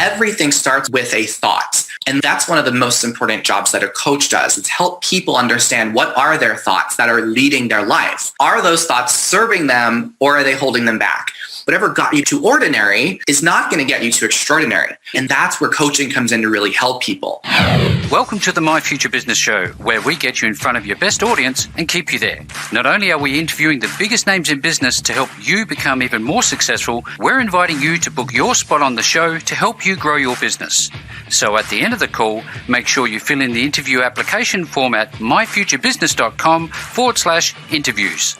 everything starts with a thought. And that's one of the most important jobs that a coach does. It's help people understand what are their thoughts that are leading their life. Are those thoughts serving them or are they holding them back? Whatever got you to ordinary is not going to get you to extraordinary. And that's where coaching comes in to really help people. Welcome to the My Future Business Show, where we get you in front of your best audience and keep you there. Not only are we interviewing the biggest names in business to help you become even more successful, we're inviting you to book your spot on the show to help you grow your business. So at the end of the call, make sure you fill in the interview application form at myfuturebusiness.com/interviews.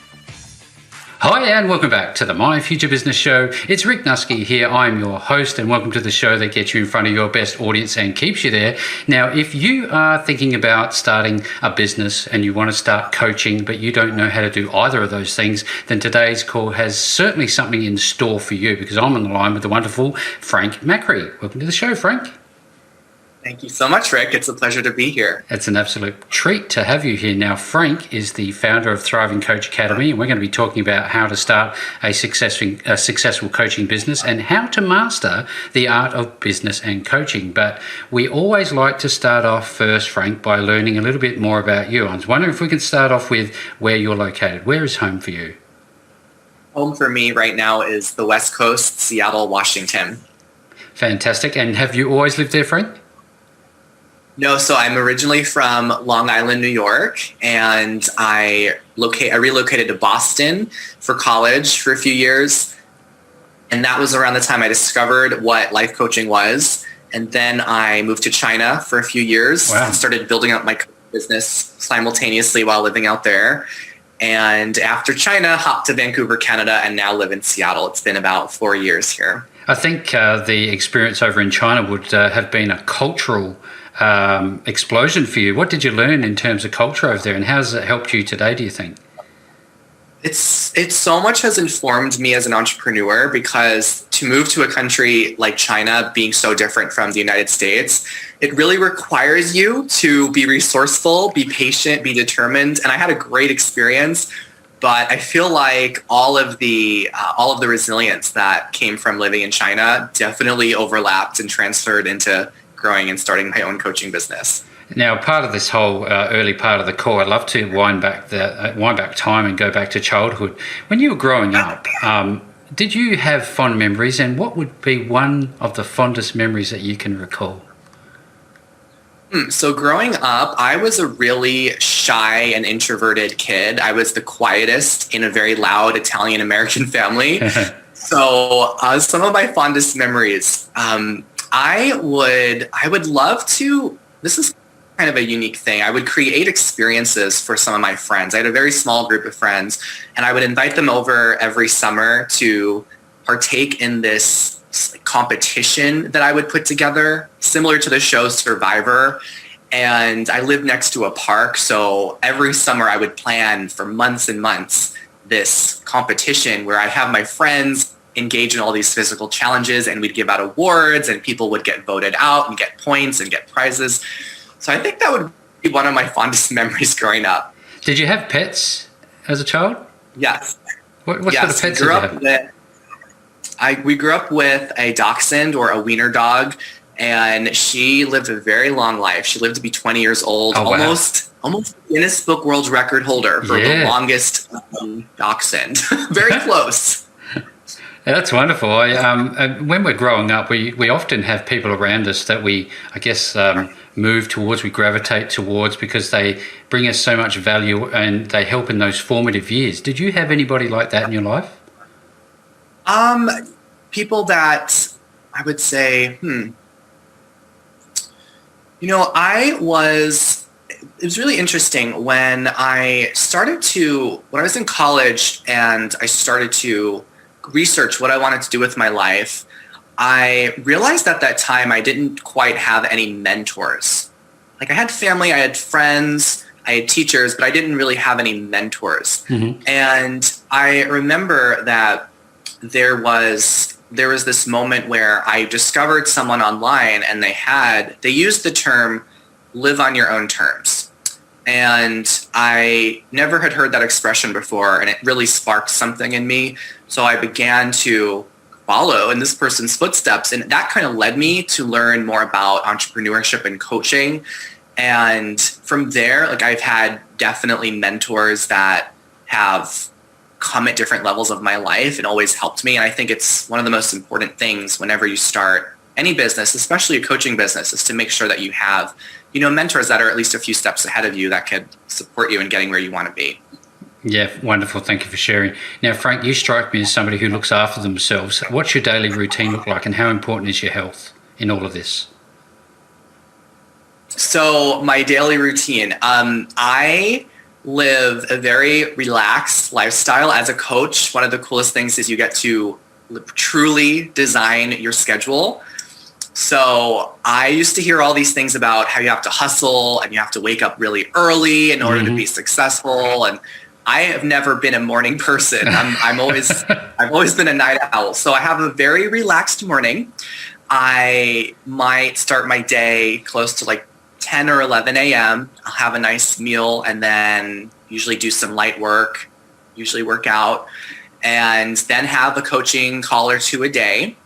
Hi and welcome back to the My Future Business Show. It's Rick Nusky here. I'm your host and welcome to the show that gets you in front of your best audience and keeps you there. Now, if you are thinking about starting a business and you want to start coaching but you don't know how to do either of those things, then today's call has certainly something in store for you because I'm on the line with the wonderful Frank Macri. Welcome to the show, Frank. Thank you so much, Rick. It's a pleasure to be here. It's an absolute treat to have you here. Now, Frank is the founder of Thriving Coach Academy, and we're going to be talking about how to start a successful coaching business and how to master the art of business and coaching. But we always like to start off first, Frank, by learning a little bit more about you. I was wondering if we could start off with where you're located. Where is home for you? Home for me right now is the West Coast, Seattle, Washington. Fantastic. And have you always lived there, Frank? No, so I'm originally from Long Island, New York, and I relocated to Boston for college for a few years. And that was around the time I discovered what life coaching was. And then I moved to China for a few years and started building up my business simultaneously while living out there. And after China, hopped to Vancouver, Canada, and now live in Seattle. It's been about 4 years here. I think the experience over in China would have been a cultural explosion for you. What did you learn in terms of culture over there, and how has it helped you today, do you think? It's so much has informed me as an entrepreneur, because to move to a country like China, being so different from the United States, it really requires you to be resourceful, be patient, be determined. And I had a great experience, but I feel like all of the resilience that came from living in China definitely overlapped and transferred into growing and starting my own coaching business. Now, part of this whole early part of the call, I'd love to wind back time and go back to childhood. When you were growing up, did you have fond memories, and what would be one of the fondest memories that you can recall? So growing up, I was a really shy and introverted kid. I was the quietest in a very loud Italian-American family. So some of my fondest memories, I would love to, this is kind of a unique thing, I would create experiences for some of my friends. I had a very small group of friends, and I would invite them over every summer to partake in this competition that I would put together, similar to the show Survivor. And I lived next to a park, so every summer I would plan for months and months this competition where I'd have my friends engage in all these physical challenges, and we'd give out awards, and people would get voted out and get points and get prizes. So I think that would be one of my fondest memories growing up. Did you have pets as a child? Yes. What sort of pets did you have? We grew up with a dachshund, or a wiener dog, and she lived a very long life. She lived to be 20 years old, almost Guinness Book World Record holder for the longest dachshund. Very close. That's wonderful. When we're growing up, we often have people around us that we, I guess, move towards, we gravitate towards, because they bring us so much value and they help in those formative years. Did you have anybody like that in your life? People that I would say, it was really interesting when I was in college and I started to research what I wanted to do with my life. I realized at that time I didn't quite have any mentors. Like, I had family, I had friends, I had teachers, but I didn't really have any mentors. Mm-hmm. And I remember that there was this moment where I discovered someone online, and they used the term live on your own terms. And I never had heard that expression before, and it really sparked something in me. So I began to follow in this person's footsteps. And that kind of led me to learn more about entrepreneurship and coaching. And from there, like I've had definitely mentors that have come at different levels of my life and always helped me. And I think it's one of the most important things whenever you start any business, especially a coaching business, is to make sure that you have, mentors that are at least a few steps ahead of you that could support you in getting where you want to be. Yeah, wonderful. Thank you for sharing. Now, Frank, you strike me as somebody who looks after themselves. What's your daily routine look like, and how important is your health in all of this? So my daily routine, I live a very relaxed lifestyle. As a coach, one of the coolest things is you get to truly design your schedule. So I used to hear all these things about how you have to hustle and you have to wake up really early in order to be successful. And I have never been a morning person. I've always been a night owl. So I have a very relaxed morning. I might start my day close to like 10 or 11 a.m. I'll have a nice meal and then usually do some light work, usually work out, and then have a coaching call or two a day.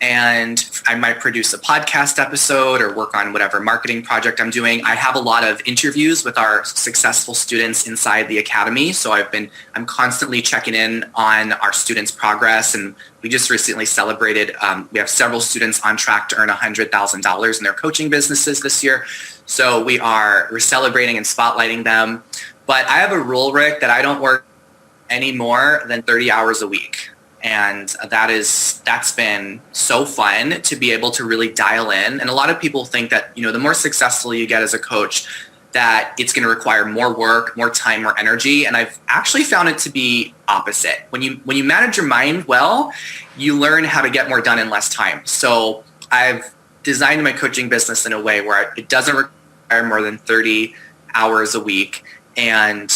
And I might produce a podcast episode or work on whatever marketing project I'm doing. I have a lot of interviews with our successful students inside the academy. So I'm constantly checking in on our students' progress. And we just recently celebrated, we have several students on track to earn $100,000 in their coaching businesses this year. So we're celebrating and spotlighting them. But I have a rule, Rick, that I don't work any more than 30 hours a week. And that's been so fun to be able to really dial in. And a lot of people think that, the more successful you get as a coach, that it's going to require more work, more time, more energy. And I've actually found it to be opposite. When you manage your mind well, you learn how to get more done in less time. So I've designed my coaching business in a way where it doesn't require more than 30 hours a week. And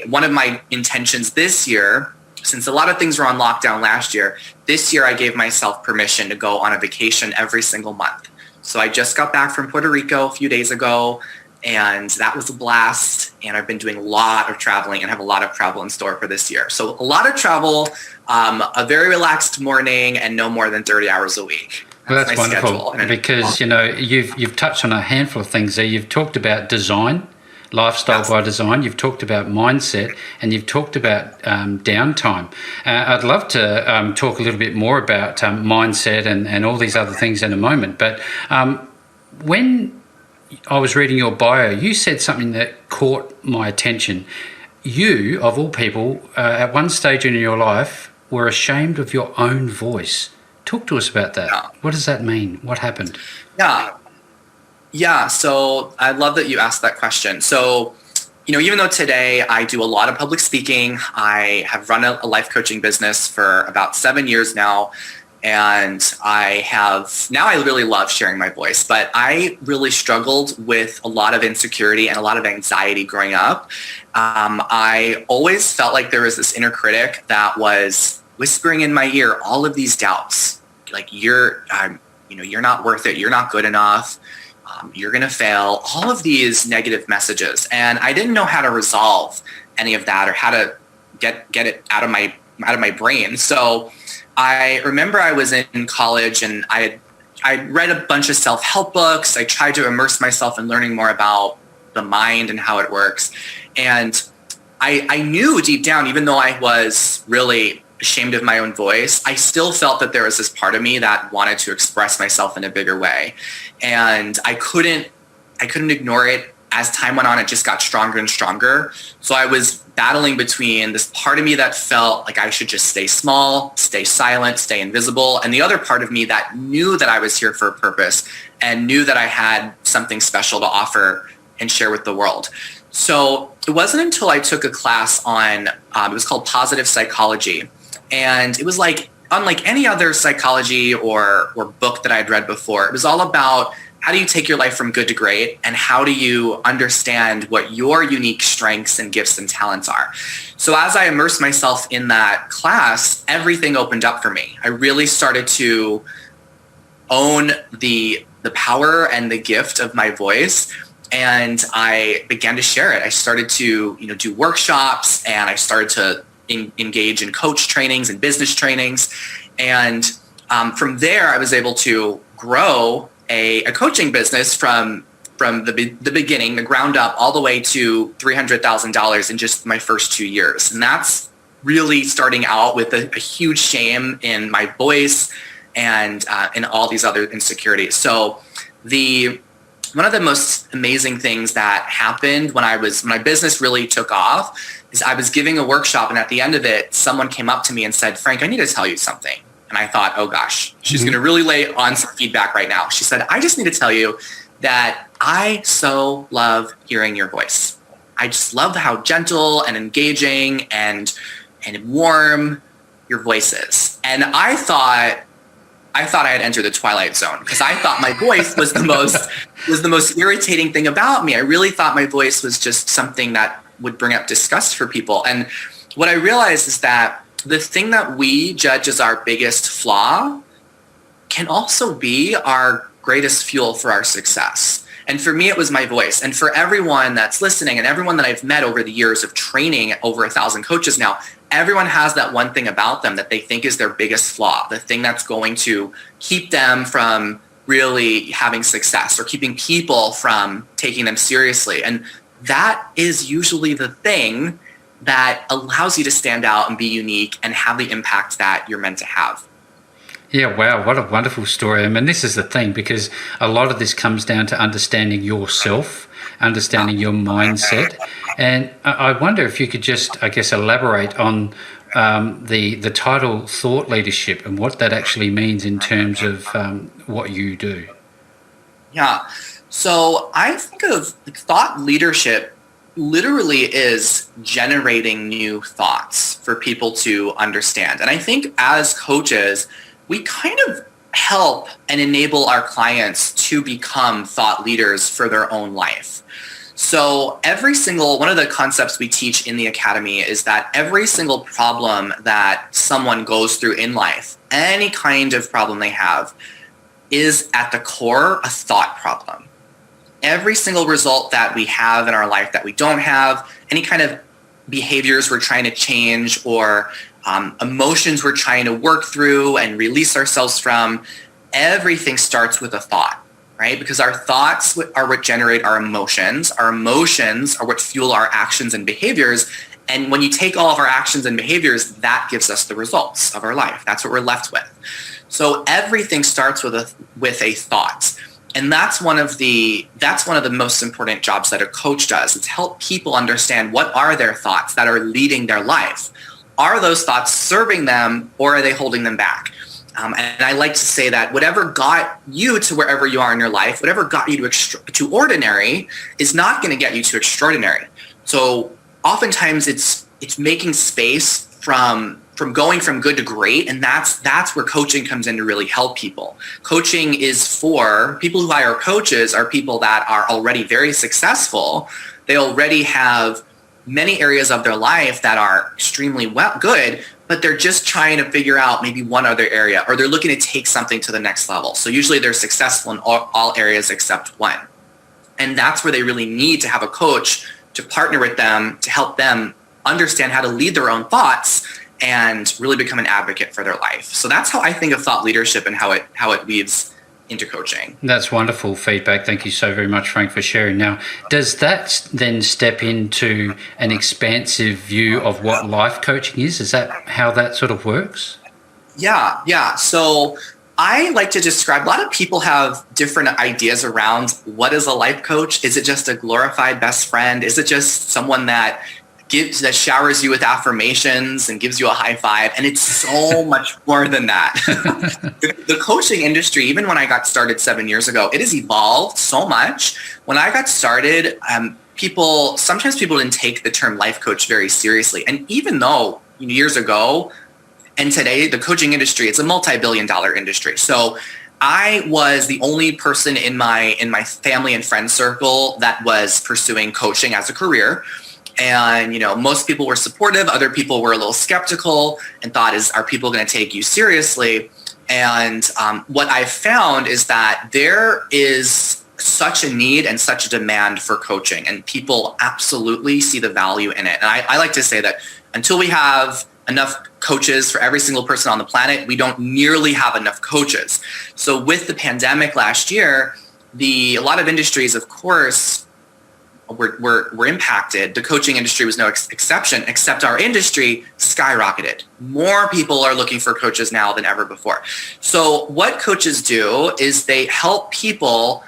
one of my intentions this year, since a lot of things were on lockdown last year, this year I gave myself permission to go on a vacation every single month. So I just got back from Puerto Rico a few days ago, and that was a blast. And I've been doing a lot of traveling and have a lot of travel in store for this year. So a lot of travel, a very relaxed morning, and no more than 30 hours a week. Well, that's wonderful because, you've touched on a handful of things there. You've talked about design. Lifestyle by design. You've talked about mindset, and you've talked about downtime. I'd love to talk a little bit more about mindset and all these other things in a moment. But when I was reading your bio, you said something that caught my attention. You, of all people, at one stage in your life, were ashamed of your own voice. Talk to us about that. Yeah. What does that mean? What happened? Yeah, so I love that you asked that question. So, even though today I do a lot of public speaking, I have run a life coaching business for about 7 years now, and I really love sharing my voice, but I really struggled with a lot of insecurity and a lot of anxiety growing up. I always felt like there was this inner critic that was whispering in my ear all of these doubts, like you're not worth it, you're not good enough. You're going to fail, all of these negative messages. And I didn't know how to resolve any of that or how to get it out of my brain. So I remember I was in college and I read a bunch of self-help books. I tried to immerse myself in learning more about the mind and how it works. And I knew deep down, even though I was really ashamed of my own voice, I still felt that there was this part of me that wanted to express myself in a bigger way. And I couldn't ignore it. As time went on, it just got stronger and stronger. So I was battling between this part of me that felt like I should just stay small, stay silent, stay invisible, and the other part of me that knew that I was here for a purpose and knew that I had something special to offer and share with the world. So it wasn't until I took a class on, it was called Positive Psychology. And it was like, unlike any other psychology or book that I'd read before, it was all about how do you take your life from good to great and how do you understand what your unique strengths and gifts and talents are. So as I immersed myself in that class, everything opened up for me. I really started to own the power and the gift of my voice. And I began to share it. I started to, do workshops, and I started to engage in coach trainings and business trainings. And from there, I was able to grow a coaching business from the beginning, the ground up, all the way to $300,000 in just my first 2 years. And that's really starting out with a huge shame in my voice and in all these other insecurities. So one of the most amazing things that happened when my business really took off is I was giving a workshop, and at the end of it, someone came up to me and said, "Frank, I need to tell you something." And I thought, oh gosh, she's going to really lay on some feedback right now. She said, "I just need to tell you that I so love hearing your voice. I just love how gentle and engaging and warm your voice is." And I thought I had entered the twilight zone, because I thought my voice was the most irritating thing about me. I really thought my voice was just something that would bring up disgust for people. And what I realized is that the thing that we judge as our biggest flaw can also be our greatest fuel for our success. And for me, it was my voice. And for everyone that's listening and everyone that I've met over the years of training over 1,000 coaches now, everyone has that one thing about them that they think is their biggest flaw, the thing that's going to keep them from really having success or keeping people from taking them seriously. And that is usually the thing that allows you to stand out and be unique and have the impact that you're meant to have. Yeah, wow, what a wonderful story. I mean, this is the thing, because a lot of this comes down to understanding yourself, understanding your mindset. And I wonder if you could just, I guess, elaborate on the title thought leadership and what that actually means in terms of what you do. Yeah. So I think of thought leadership literally is generating new thoughts for people to understand. And I think as coaches, we kind of help and enable our clients to become thought leaders for their own life. So one of the concepts we teach in the academy is that every single problem that someone goes through in life, any kind of problem they have, is at the core a thought problem. Every single result that we have in our life that we don't have, any kind of behaviors we're trying to change or emotions we're trying to work through and release ourselves from, everything starts with a thought, right? Because our thoughts are what generate our emotions. Our emotions are what fuel our actions and behaviors. And when you take all of our actions and behaviors, that gives us the results of our life. That's what we're left with. So everything starts with a thought. And that's one of the most important jobs that a coach does. It's help people understand what are their thoughts that are leading their life. Are those thoughts serving them, or are they holding them back? And I like to say that whatever got you to wherever you are in your life, whatever got you to ordinary, is not going to get you to extraordinary. So oftentimes it's making space from going from good to great, and that's where coaching comes in to really help people. Coaching is for people who hire coaches are people that are already very successful. They already have many areas of their life that are extremely good, but they're just trying to figure out maybe one other area, or they're looking to take something to the next level. So usually they're successful in all areas except one. And that's where they really need to have a coach to partner with them to help them understand how to lead their own thoughts and really become an advocate for their life. So that's how I think of thought leadership and how it weaves into coaching. That's wonderful feedback. Thank you so very much, Frank, for sharing. Now, does that then step into an expansive view of what life coaching is? Is that how that sort of works? Yeah. So I like to describe, a lot of people have different ideas around what is a life coach. Is it just a glorified best friend? Is it just someone that showers you with affirmations and gives you a high five? And it's so much more than that. The coaching industry, even when I got started 7 years ago, it has evolved so much. When I got started, sometimes people didn't take the term life coach very seriously. And even though years ago and today, the coaching industry, it's a multi-billion-dollar industry. So I was the only person in my family and friend circle that was pursuing coaching as a career. And, most people were supportive. Other people were a little skeptical and thought, are people going to take you seriously? And what I found is that there is such a need and such a demand for coaching, and people absolutely see the value in it. And I like to say that until we have enough coaches for every single person on the planet. We don't nearly have enough coaches. So with the pandemic last year, a lot of industries, of course, were impacted. The coaching industry was no exception, except our industry skyrocketed. More people are looking for coaches now than ever before. So what coaches do is they help people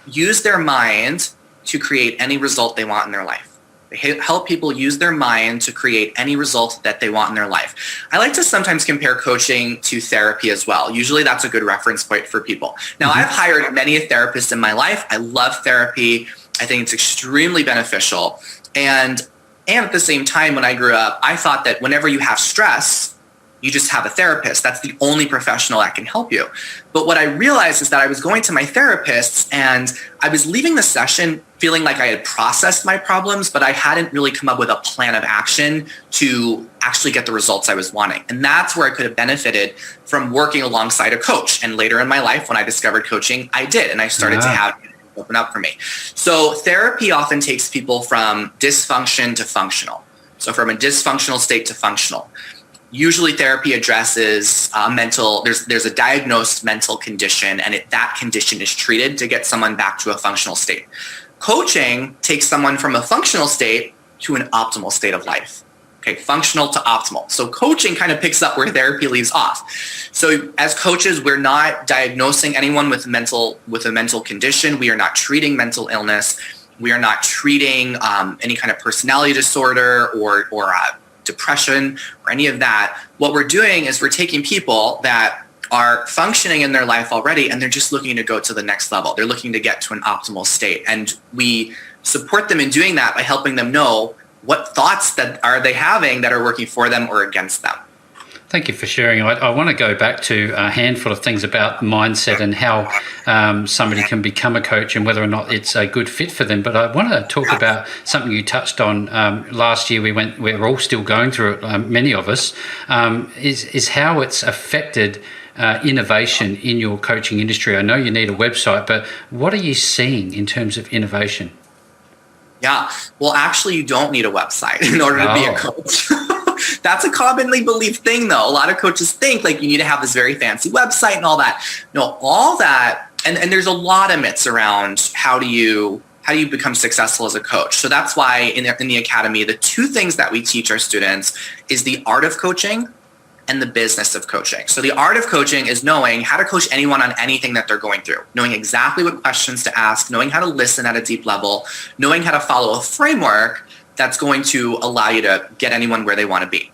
use their mind to create any result they want in their life. They help people use their mind to create any result that they want in their life. I like to sometimes compare coaching to therapy as well. Usually that's a good reference point for people. Now, I've hired many therapists in my life. I love therapy. I think it's extremely beneficial. And at the same time, when I grew up, I thought that whenever you have stress, you just have a therapist. That's the only professional that can help you. But what I realized is that I was going to my therapist and I was leaving the session feeling like I had processed my problems, but I hadn't really come up with a plan of action to actually get the results I was wanting. And that's where I could have benefited from working alongside a coach. And later in my life, when I discovered coaching, I did. And I started to have it open up for me. So therapy often takes people from dysfunction to functional. So from a dysfunctional state to functional. Usually therapy addresses there's a diagnosed mental condition, and that condition is treated to get someone back to a functional state. Coaching takes someone from a functional state to an optimal state of life. Okay, functional to optimal. So coaching kind of picks up where therapy leaves off. So as coaches, we're not diagnosing anyone with a mental condition. We are not treating mental illness. We are not treating any kind of personality disorder or depression or any of that. What we're doing is we're taking people that are functioning in their life already and they're just looking to go to the next level. They're looking to get to an optimal state. And we support them in doing that by helping them know what thoughts that are they having that are working for them or against them. Thank you for sharing. I want to go back to a handful of things about mindset and how somebody can become a coach and whether or not it's a good fit for them. But I want to talk about something you touched on last year. We're all still going through it, many of us, is how it's affected innovation in your coaching industry. I know you need a website, but what are you seeing in terms of innovation? Yeah, well, actually, you don't need a website in order to be a coach. That's a commonly believed thing, though. A lot of coaches think like you need to have this very fancy website and all that. No, all that, and there's a lot of myths around how do you become successful as a coach. So that's why in the academy, the two things that we teach our students is the art of coaching and the business of coaching. So the art of coaching is knowing how to coach anyone on anything that they're going through, knowing exactly what questions to ask, knowing how to listen at a deep level, knowing how to follow a framework that's going to allow you to get anyone where they want to be.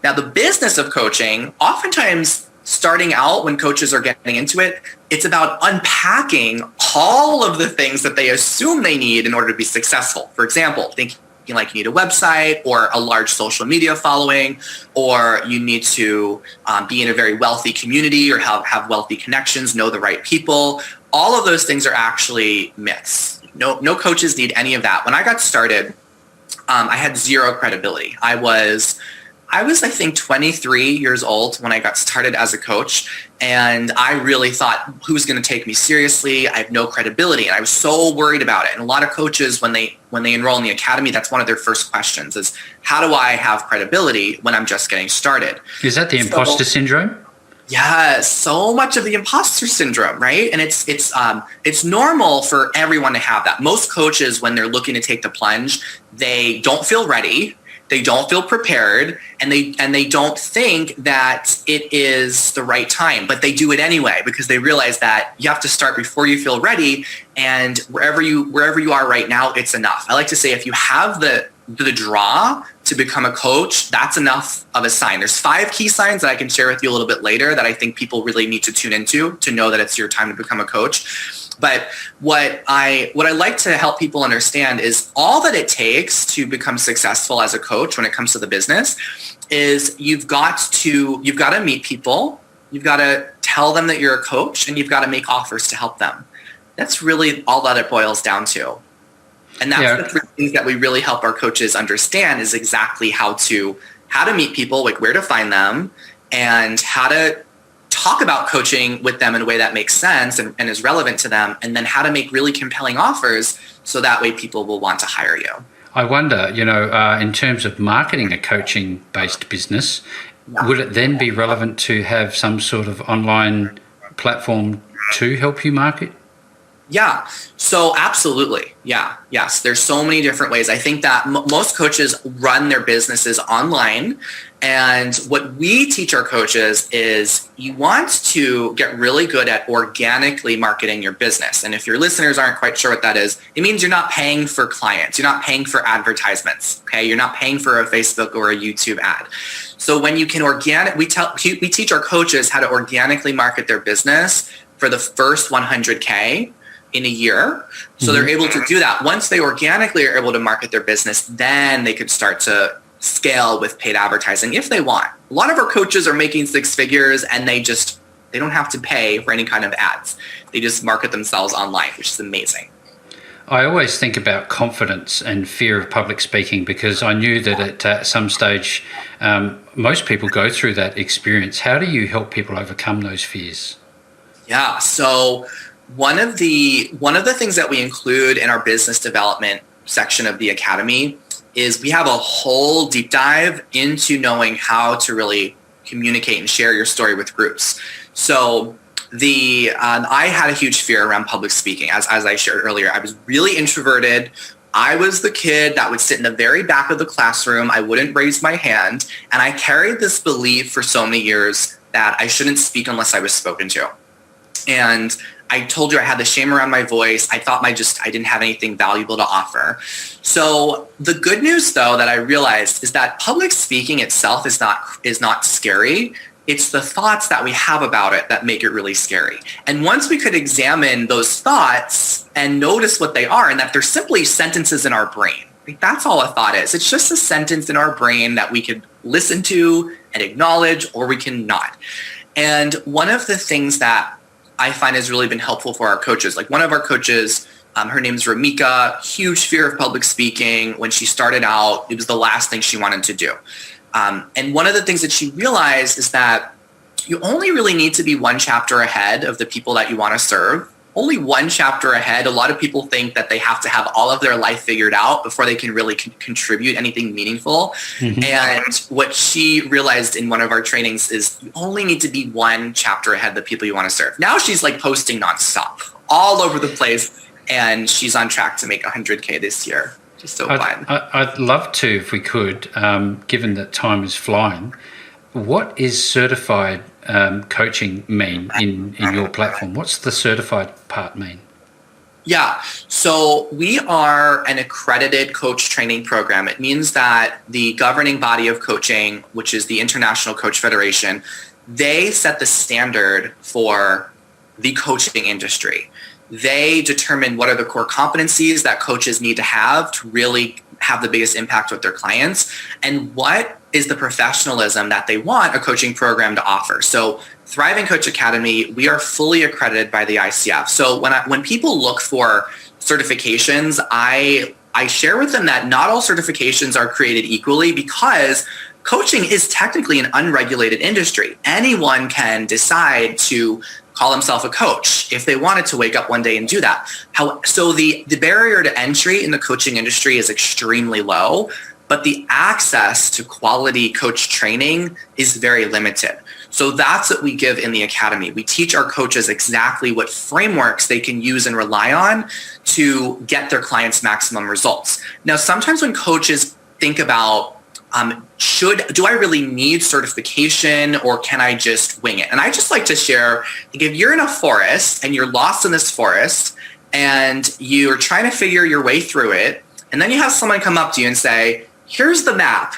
Now, the business of coaching, oftentimes starting out when coaches are getting into it, it's about unpacking all of the things that they assume they need in order to be successful. For example, thinking like you need a website or a large social media following, or you need to be in a very wealthy community or have wealthy connections, know the right people. All of those things are actually myths. No coaches need any of that. When I got started, I had zero credibility. I was, I think, 23 years old when I got started as a coach. And I really thought, who's going to take me seriously? I have no credibility. And I was so worried about it. And a lot of coaches, when they enroll in the academy, that's one of their first questions is, how do I have credibility when I'm just getting started? Is that the imposter syndrome? Yes, so much of the imposter syndrome, right? And it's normal for everyone to have that. Most coaches, when they're looking to take the plunge, they don't feel ready, they don't feel prepared, and they don't think that it is the right time, but they do it anyway because they realize that you have to start before you feel ready, and wherever you are right now, it's enough. I like to say if you have the draw to become a coach, that's enough of a sign. There's 5 key signs that I can share with you a little bit later that I think people really need to tune into to know that it's your time to become a coach. But what I like to help people understand is all that it takes to become successful as a coach when it comes to the business is you've got to meet people, you've got to tell them that you're a coach, and you've got to make offers to help them. That's really all that it boils down to. And that's the 3 things that we really help our coaches understand is exactly how to meet people, like where to find them, and how to talk about coaching with them in a way that makes sense and is relevant to them, and then how to make really compelling offers so that way people will want to hire you. I wonder, in terms of marketing a coaching-based business, would it then be relevant to have some sort of online platform to help you market? Yeah. So absolutely. Yeah. Yes. There's so many different ways. I think that most coaches run their businesses online. And what we teach our coaches is you want to get really good at organically marketing your business. And if your listeners aren't quite sure what that is, it means you're not paying for clients. You're not paying for advertisements. Okay. You're not paying for a Facebook or a YouTube ad. So when you can we teach our coaches how to organically market their business for the first 100K in a year. So they're able to do that. Once they organically are able to market their business, then they could start to scale with paid advertising if they want. A lot of our coaches are making six figures and they don't have to pay for any kind of ads. They just market themselves online, which is amazing. I always think about confidence and fear of public speaking because I knew that at some stage most people go through that experience. How do you help people overcome those fears? Yeah, so one of the things that we include in our business development section of the Academy is we have a whole deep dive into knowing how to really communicate and share your story with groups. So I had a huge fear around public speaking. As I shared earlier, I was really introverted. I was the kid that would sit in the very back of the classroom. I wouldn't raise my hand. And I carried this belief for so many years that I shouldn't speak unless I was spoken to. And I told you I had the shame around my voice. I thought I didn't have anything valuable to offer. So the good news, though, that I realized is that public speaking itself is not scary. It's the thoughts that we have about it that make it really scary. And once we could examine those thoughts and notice what they are, and that they're simply sentences in our brain. That's all a thought is. It's just a sentence in our brain that we could listen to and acknowledge, or we can not. And one of the things that I find has really been helpful for our coaches. Like one of our coaches, her name's Ramika, huge fear of public speaking. When she started out, it was the last thing she wanted to do. And one of the things that she realized is that you only really need to be one chapter ahead of the people that you want to serve. Only one chapter ahead. A lot of people think that they have to have all of their life figured out before they can really contribute anything meaningful. And what she realized in one of our trainings is you only need to be one chapter ahead of the people you want to serve. Now she's like posting nonstop all over the place, and she's on track to make 100K this year. Just so fun. I'd love to, if we could, given that time is flying. What is certified coaching mean in your platform? What's the certified part mean? Yeah, so we are an accredited coach training program. It means that the governing body of coaching, which is the International Coach Federation, they set the standard for the coaching industry. They determine what are the core competencies that coaches need to have to really have the biggest impact with their clients, and what is the professionalism that they want a coaching program to offer. So Thriving Coach Academy, we are fully accredited by the ICF. So when people look for certifications, I share with them that not all certifications are created equally, because coaching is technically an unregulated industry. Anyone can decide to call himself a coach if they wanted to wake up one day and do that. So the barrier to entry in the coaching industry is extremely low, but the access to quality coach training is very limited. So that's what we give in the Academy. We teach our coaches exactly what frameworks they can use and rely on to get their clients maximum results. Now, sometimes when coaches think about do I really need certification, or can I just wing it? And I just like to share, like, if you're in a forest and you're lost in this forest and you're trying to figure your way through it, and then you have someone come up to you and say, here's the map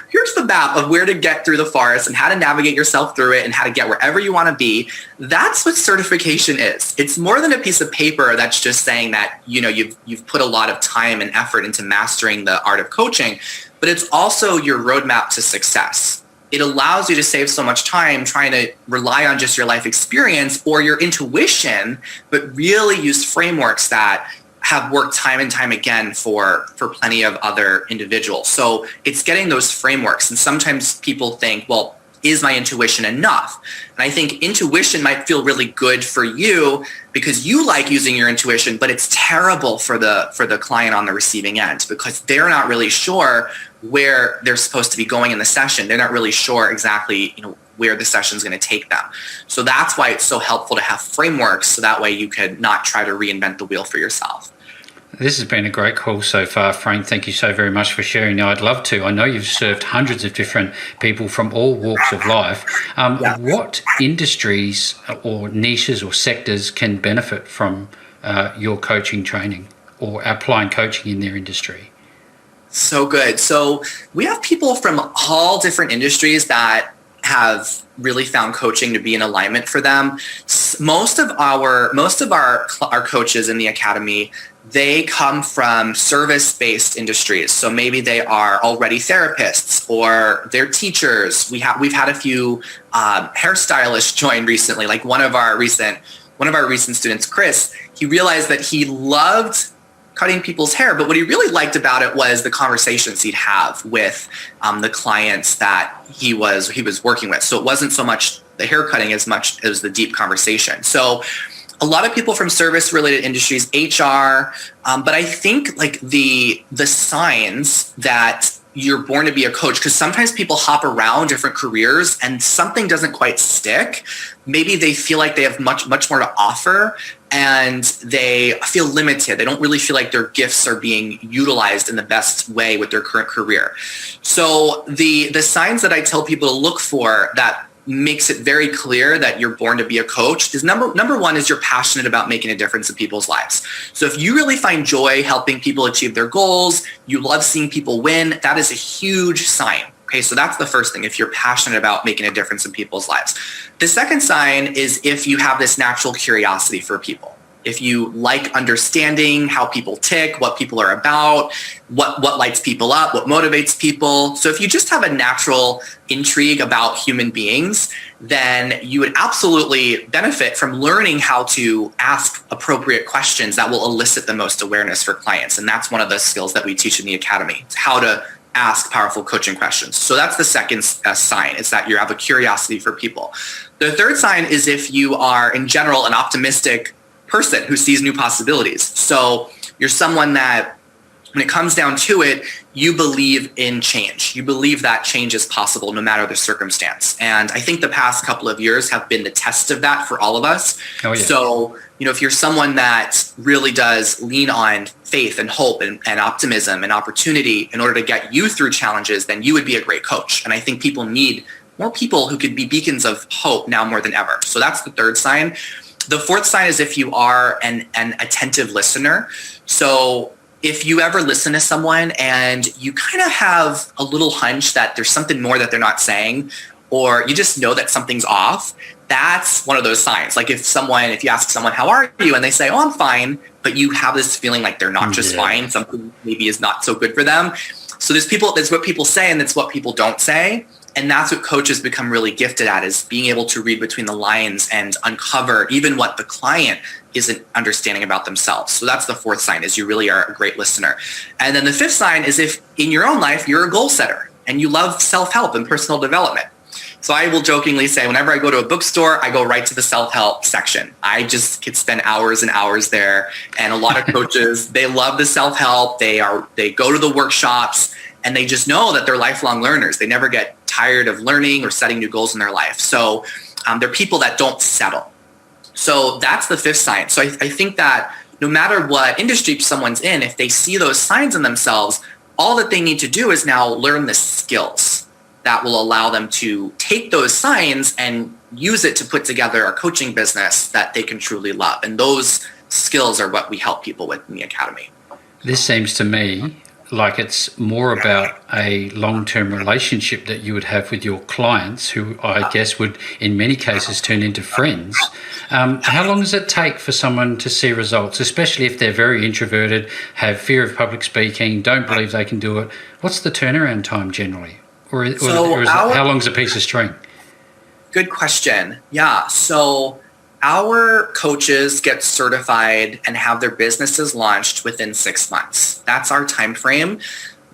of where to get through the forest and how to navigate yourself through it and how to get wherever you want to be. That's what certification is. It's more than a piece of paper that's just saying that, you've put a lot of time and effort into mastering the art of coaching, but it's also your roadmap to success. It allows you to save so much time trying to rely on just your life experience or your intuition, but really use frameworks that have worked time and time again for plenty of other individuals. So it's getting those frameworks. And sometimes people think, well, is my intuition enough? And I think intuition might feel really good for you because you like using your intuition, but it's terrible for the client on the receiving end because they're not really sure where they're supposed to be going in the session. They're not really sure exactly, where the session is going to take them. So that's why it's so helpful to have frameworks, so that way you could not try to reinvent the wheel for yourself. This has been a great call so far, Frank. Thank you so very much for sharing. Now, I'd love to. I know you've served hundreds of different people from all walks of life. What industries or niches or sectors can benefit from your coaching training or applying coaching in their industry? So good. So we have people from all different industries that have really found coaching to be in alignment for them. Most of our coaches in the academy, they come from service-based industries. So maybe they are already therapists or they're teachers. We've had a few hairstylists join recently. Like one of our recent students, Chris, he realized that he loved cutting people's hair, but what he really liked about it was the conversations he'd have with the clients that he was working with. So it wasn't so much the hair cutting as much as the deep conversation. So a lot of people from service-related industries, HR, but I think like the signs that you're born to be a coach, because sometimes people hop around different careers and something doesn't quite stick. Maybe they feel like they have much more to offer and they feel limited. They don't really feel like their gifts are being utilized in the best way with their current career. So the signs that I tell people to look for that makes it very clear that you're born to be a coach is number one is you're passionate about making a difference in people's lives. So if you really find joy helping people achieve their goals, you love seeing people win, that is a huge sign. Okay, so that's the first thing, if you're passionate about making a difference in people's lives. The second sign is if you have this natural curiosity for people. If you like understanding how people tick, what people are about, what lights people up, what motivates people. So if you just have a natural intrigue about human beings, then you would absolutely benefit from learning how to ask appropriate questions that will elicit the most awareness for clients. And that's one of the skills that we teach in the academy. It's how to ask powerful coaching questions. So that's the second sign, is that you have a curiosity for people. The third sign is if you are, in general, an optimistic person who sees new possibilities. So you're someone that, when it comes down to it, you believe in change. You believe that change is possible no matter the circumstance. And I think the past couple of years have been the test of that for all of us. Oh, yeah. So, if you're someone that really does lean on faith and hope and optimism and opportunity in order to get you through challenges, then you would be a great coach. And I think people need more people who could be beacons of hope now more than ever. So that's the third sign. The fourth sign is if you are an attentive listener. So if you ever listen to someone and you kind of have a little hunch that there's something more that they're not saying, or you just know that something's off, that's one of those signs. Like if you ask someone, how are you? And they say, oh, I'm fine. But you have this feeling like they're not just fine. Something maybe is not so good for them. So that's what people say and that's what people don't say. And that's what coaches become really gifted at, is being able to read between the lines and uncover even what the client isn't understanding about themselves. So that's the fourth sign, is you really are a great listener. And then the fifth sign is if in your own life, you're a goal setter and you love self-help and personal development. So I will jokingly say, whenever I go to a bookstore, I go right to the self-help section. I just could spend hours and hours there. And a lot of coaches, they love the self-help. They go to the workshops and they just know that they're lifelong learners. They never get tired of learning or setting new goals in their life. So they're people that don't settle. So that's the fifth sign. So I think that no matter what industry someone's in, if they see those signs in themselves, all that they need to do is now learn the skills that will allow them to take those signs and use it to put together a coaching business that they can truly love. And those skills are what we help people with in the academy. This seems to me like it's more about a long-term relationship that you would have with your clients, who I guess would in many cases turn into friends. How long does it take for someone to see results, especially if they're very introverted, have fear of public speaking, don't believe they can do it? What's the turnaround time generally? Or how long is a piece of string? Good question. Yeah. So our coaches get certified and have their businesses launched within 6 months. That's our time frame.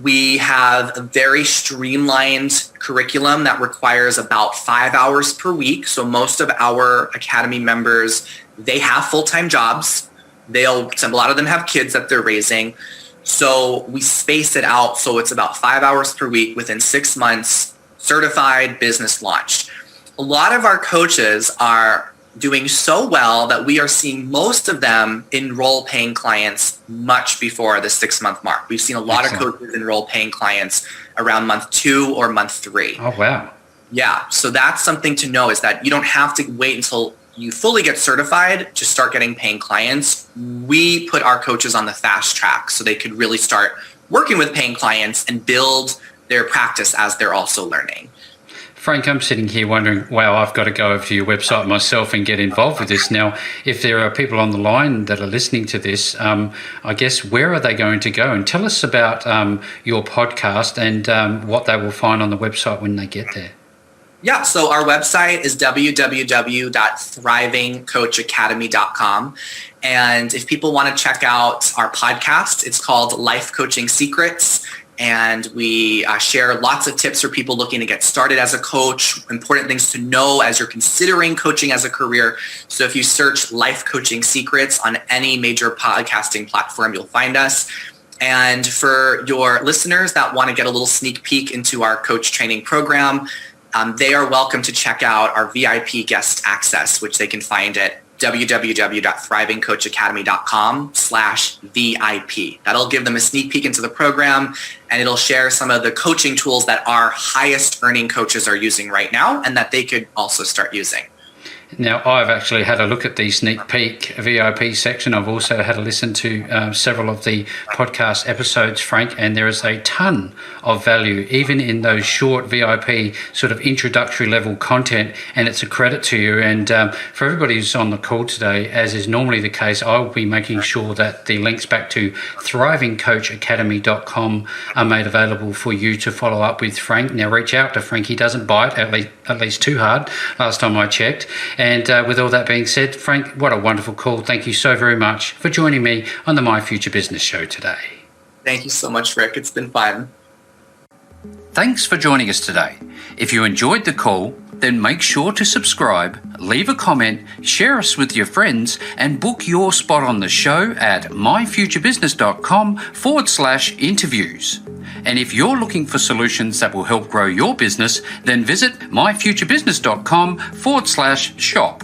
We have a very streamlined curriculum that requires about 5 hours per week. So most of our Academy members, they have full-time jobs. A lot of them have kids that they're raising. So we space it out. So it's about 5 hours per week. Within 6 months, certified, business launched. A lot of our coaches are doing so well that we are seeing most of them enroll paying clients much before the 6-month mark. We've seen a lot of coaches enroll paying clients around month 2 or month 3. Oh, wow. Yeah. So that's something to know, is that you don't have to wait until you fully get certified to start getting paying clients. We put our coaches on the fast track so they could really start working with paying clients and build their practice as they're also learning. Frank, I'm sitting here wondering, wow, I've got to go over to your website myself and get involved with this. Now, if there are people on the line that are listening to this, I guess, where are they going to go? And tell us about your podcast and what they will find on the website when they get there. Yeah, so our website is www.thrivingcoachacademy.com. And if people want to check out our podcast, it's called Life Coaching Secrets. And we share lots of tips for people looking to get started as a coach, important things to know as you're considering coaching as a career. So if you search Life Coaching Secrets on any major podcasting platform, you'll find us. And for your listeners that want to get a little sneak peek into our coach training program, they are welcome to check out our VIP guest access, which they can find at www.thrivingcoachacademy.com/VIP. That'll give them a sneak peek into the program, and it'll share some of the coaching tools that our highest earning coaches are using right now and that they could also start using. Now, I've actually had a look at the sneak peek VIP section. I've also had a listen to several of the podcast episodes, Frank, and there is a ton of value, even in those short VIP sort of introductory level content, and it's a credit to you. And for everybody who's on the call today, as is normally the case, I will be making sure that the links back to thrivingcoachacademy.com are made available for you to follow up with Frank. Now, reach out to Frank. He doesn't bite, at least too hard, last time I checked. And with all that being said, Frank, what a wonderful call. Thank you so very much for joining me on the My Future Business Show today. Thank you so much, Rick. It's been fun. Thanks for joining us today. If you enjoyed the call, then make sure to subscribe, leave a comment, share us with your friends, and book your spot on the show at myfuturebusiness.com/interviews. And if you're looking for solutions that will help grow your business, then visit myfuturebusiness.com/shop.